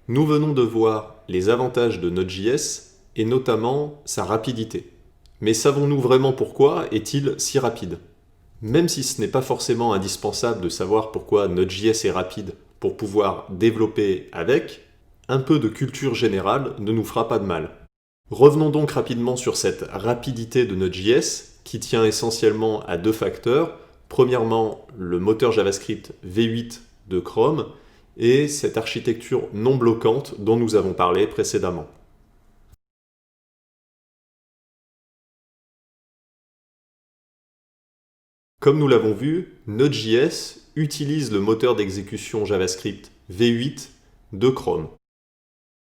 Nous venons de voir les avantages de Node.js et notamment sa rapidité. Mais savons-nous vraiment pourquoi est-il si rapide? Même si ce n'est pas forcément indispensable de savoir pourquoi Node.js est rapide pour pouvoir développer avec, un peu de culture générale ne nous fera pas de mal. Revenons donc rapidement sur cette rapidité de Node.js qui tient essentiellement à deux facteurs. Premièrement, le moteur JavaScript V8 de Chrome et cette architecture non bloquante dont nous avons parlé précédemment. Comme nous l'avons vu, Node.js utilise le moteur d'exécution JavaScript V8 de Chrome.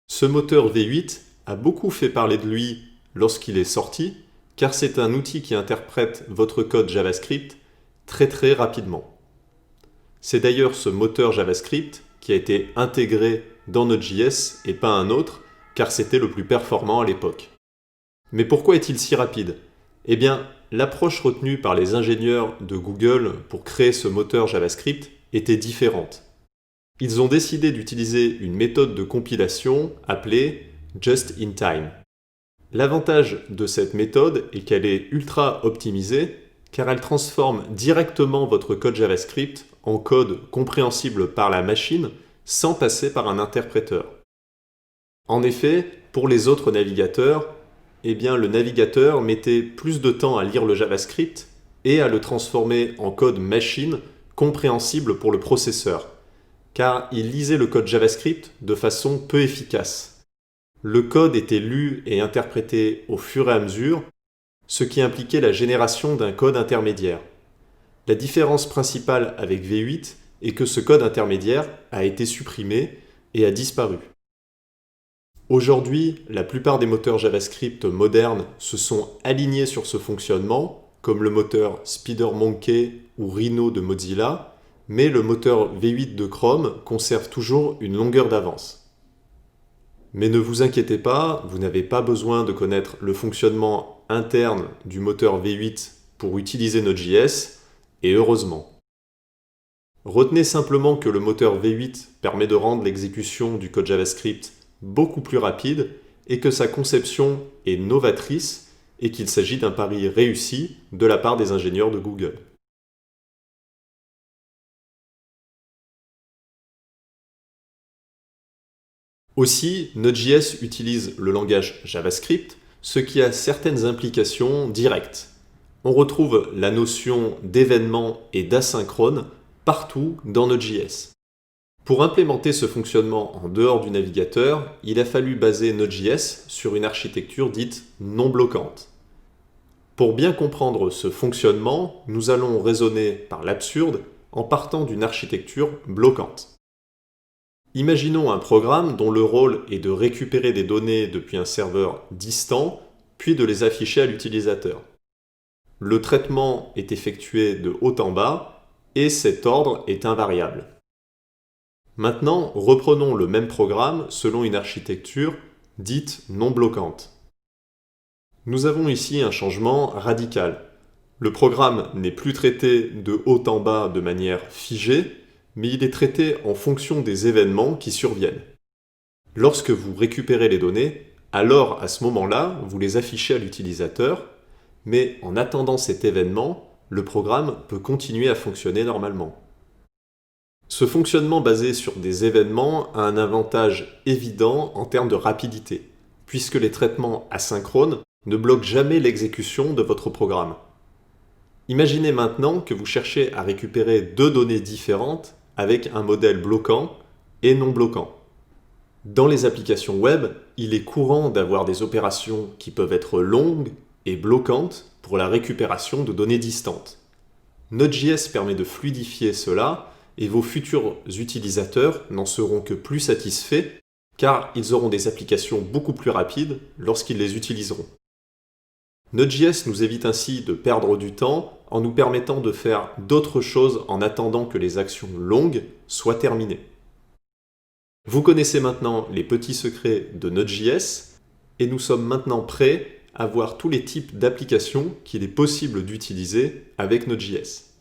Ce moteur V8 a beaucoup fait parler de lui lorsqu'il est sorti, car c'est un outil qui interprète votre code JavaScript très rapidement. C'est d'ailleurs ce moteur JavaScript qui a été intégré dans Node.js et pas un autre, car c'était le plus performant à l'époque. Mais pourquoi est-il si rapide? Eh bien, l'approche retenue par les ingénieurs de Google pour créer ce moteur JavaScript était différente. Ils ont décidé d'utiliser une méthode de compilation appelée Just in Time. L'avantage de cette méthode est qu'elle est ultra optimisée car elle transforme directement votre code JavaScript en code compréhensible par la machine sans passer par un interpréteur. En effet, pour les autres navigateurs, eh bien, le navigateur mettait plus de temps à lire le JavaScript et à le transformer en code machine compréhensible pour le processeur, car il lisait le code JavaScript de façon peu efficace. Le code était lu et interprété au fur et à mesure, ce qui impliquait la génération d'un code intermédiaire. La différence principale avec V8 est que ce code intermédiaire a été supprimé et a disparu. Aujourd'hui, la plupart des moteurs JavaScript modernes se sont alignés sur ce fonctionnement, comme le moteur SpiderMonkey ou Rhino de Mozilla, mais le moteur V8 de Chrome conserve toujours une longueur d'avance. Mais ne vous inquiétez pas, vous n'avez pas besoin de connaître le fonctionnement interne du moteur V8 pour utiliser Node.js, et heureusement. Retenez simplement que le moteur V8 permet de rendre l'exécution du code JavaScript beaucoup plus rapide et que sa conception est novatrice et qu'il s'agit d'un pari réussi de la part des ingénieurs de Google. Aussi, Node.js utilise le langage JavaScript, ce qui a certaines implications directes. On retrouve la notion d'événement et d'asynchrone partout dans Node.js. Pour implémenter ce fonctionnement en dehors du navigateur, il a fallu baser Node.js sur une architecture dite non bloquante. Pour bien comprendre ce fonctionnement, nous allons raisonner par l'absurde en partant d'une architecture bloquante. Imaginons un programme dont le rôle est de récupérer des données depuis un serveur distant, puis de les afficher à l'utilisateur. Le traitement est effectué de haut en bas et cet ordre est invariable. Maintenant, reprenons le même programme selon une architecture dite non bloquante. Nous avons ici un changement radical. Le programme n'est plus traité de haut en bas de manière figée, mais il est traité en fonction des événements qui surviennent. Lorsque vous récupérez les données, alors à ce moment-là, vous les affichez à l'utilisateur, mais en attendant cet événement, le programme peut continuer à fonctionner normalement. Ce fonctionnement basé sur des événements a un avantage évident en termes de rapidité, puisque les traitements asynchrones ne bloquent jamais l'exécution de votre programme. Imaginez maintenant que vous cherchez à récupérer deux données différentes avec un modèle bloquant et non bloquant. Dans les applications web, il est courant d'avoir des opérations qui peuvent être longues et bloquantes pour la récupération de données distantes. Node.js permet de fluidifier cela et vos futurs utilisateurs n'en seront que plus satisfaits car ils auront des applications beaucoup plus rapides lorsqu'ils les utiliseront. Node.js nous évite ainsi de perdre du temps en nous permettant de faire d'autres choses en attendant que les actions longues soient terminées. Vous connaissez maintenant les petits secrets de Node.js et nous sommes maintenant prêts à voir tous les types d'applications qu'il est possible d'utiliser avec Node.js.